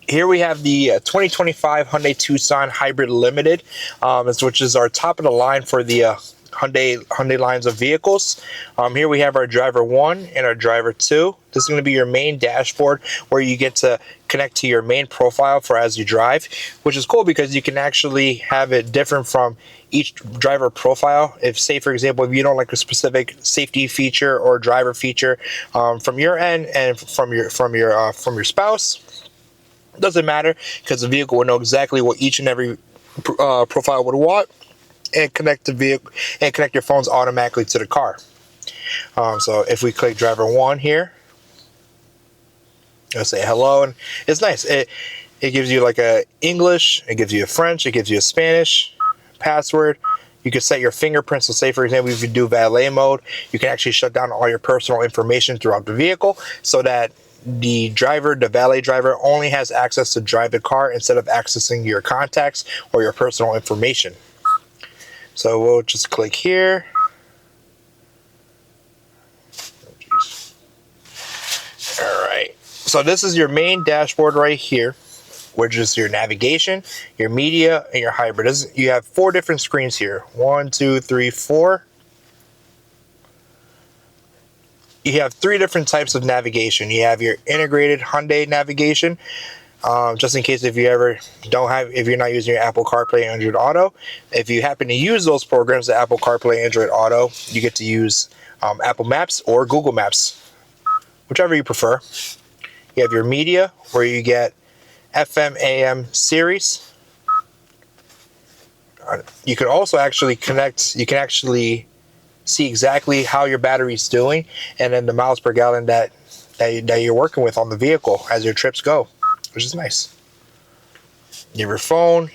Here we have the 2025 Hyundai Tucson Hybrid Limited, which is our top of the line for the Hyundai lines of vehicles. Here we have our driver 1 and our driver 2. This is going to be your main dashboard where you get to connect to your main profile for as you drive, which is cool because you can actually have it different from each driver profile. If, say for example, if you don't like a specific safety feature or driver feature from your end and from your spouse, doesn't matter because the vehicle will know exactly what each and every profile would want and connect the vehicle and connect your phones automatically to the car. So if we click driver 1 here, it'll say hello, and it's nice. It gives you like a English, it gives you a French, it gives you a Spanish password. You can set your fingerprints. So say for example, if you do valet mode, you can actually shut down all your personal information throughout the vehicle so that the valet driver only has access to drive the car instead of accessing your contacts or your personal information. So we'll just click here. Alright, so this is your main dashboard right here, which is your navigation, your media, and your hybrid. You have 4 different screens here. 1, 2, 3, 4. You have 3 different types of navigation. You have your integrated Hyundai navigation, just in case if you're not using your Apple CarPlay and Android Auto. If you happen to use those programs, the Apple CarPlay, Android Auto, you get to use Apple Maps or Google Maps, whichever you prefer. You have your media, where you get FM, AM series. You can also actually connect. You can actually see exactly how your battery's doing, and then the miles per gallon that you're working with on the vehicle as your trips go, which is nice. You have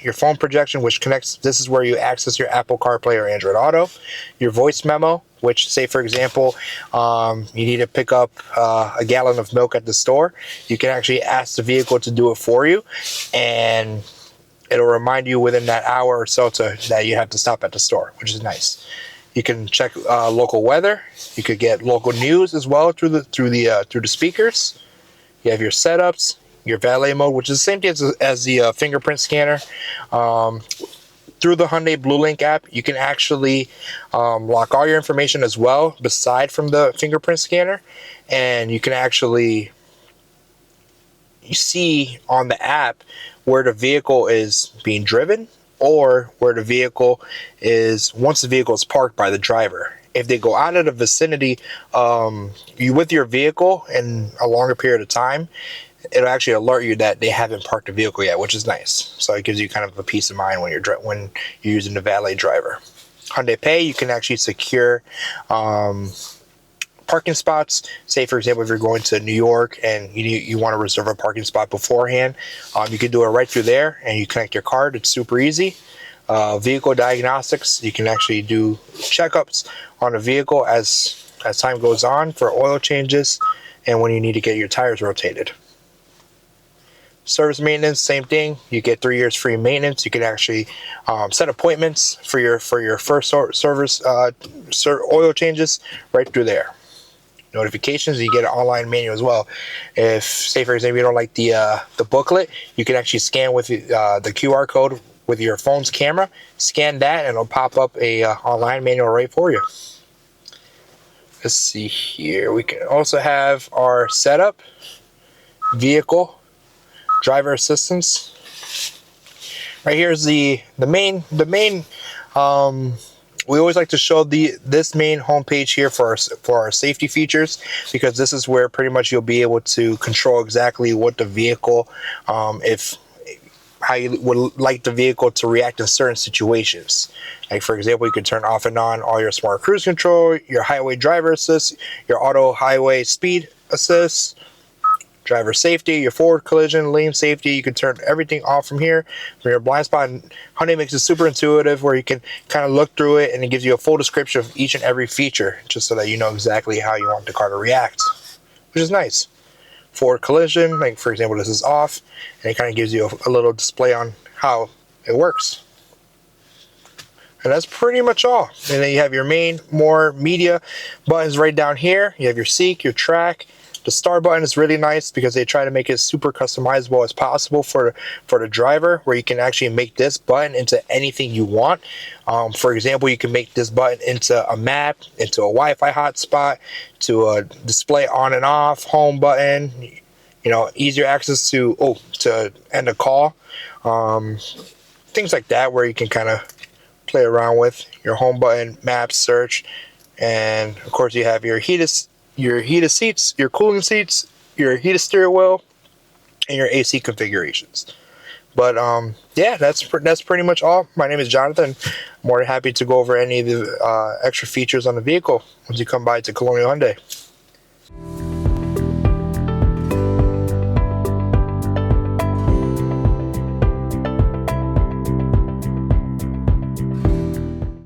your phone projection, which connects. This is where you access your Apple CarPlay or Android Auto. Your voice memo, which say for example, you need to pick up a gallon of milk at the store. You can actually ask the vehicle to do it for you, and it'll remind you within that hour or so that you have to stop at the store, which is nice. You can check local weather. You could get local news as well through the speakers. You have your setups, your valet mode, which is the same thing as the fingerprint scanner. Through the Hyundai BlueLink app, you can actually lock all your information as well, beside from the fingerprint scanner, and you can actually see on the app where the vehicle is being driven, or where the vehicle is once the vehicle is parked by the driver. If they go out of the vicinity you with your vehicle in a longer period of time, it'll actually alert you that they haven't parked the vehicle yet, which is nice. So it gives you kind of a peace of mind when you're using the valet driver. Hyundai Pay, you can actually secure parking spots. Say for example, if you're going to New York and you want to reserve a parking spot beforehand, you can do it right through there, and you connect your card. It's super easy. Vehicle diagnostics, you can actually do checkups on a vehicle as time goes on for oil changes and when you need to get your tires rotated. Service maintenance, same thing. You get 3 years free maintenance. You can actually set appointments for your first service oil changes right through there. Notifications, you get an online menu as well. If, say for example, you don't like the booklet, you can actually scan with the QR code with your phone's camera. Scan that, and it'll pop up a online manual right for you. Let's see here. We can also have our setup, vehicle, driver assistance. Right here is the main. We always like to show this main homepage here for our safety features, because this is where pretty much you'll be able to control exactly what the vehicle, how you would like the vehicle to react in certain situations. Like for example, you can turn off and on all your smart cruise control, your highway driver assist, your auto highway speed assist, driver safety, your forward collision, lane safety. You can turn everything off from here, from your blind spot. And Hyundai makes it super intuitive where you can kind of look through it, and it gives you a full description of each and every feature, just so that you know exactly how you want the car to react, which is nice. Forward collision, like for example, this is off, and it kind of gives you a little display on how it works. And that's pretty much all. And then you have your more media buttons right down here. You have your seek, your track, The start button is really nice because they try to make it super customizable as possible for the driver, where you can actually make this button into anything you want. For example, you can make this button into a map, into a Wi-Fi hotspot, to a display on and off, home button, you know, easier access to end a call, things like that, where you can kind of play around with your home button, maps, search, and of course you have your heated seats, your cooling seats, your heated steering wheel, and your AC configurations. But yeah, that's pretty much all. My name is Jonathan. I'm more than happy to go over any of the extra features on the vehicle once you come by to Colonial Hyundai.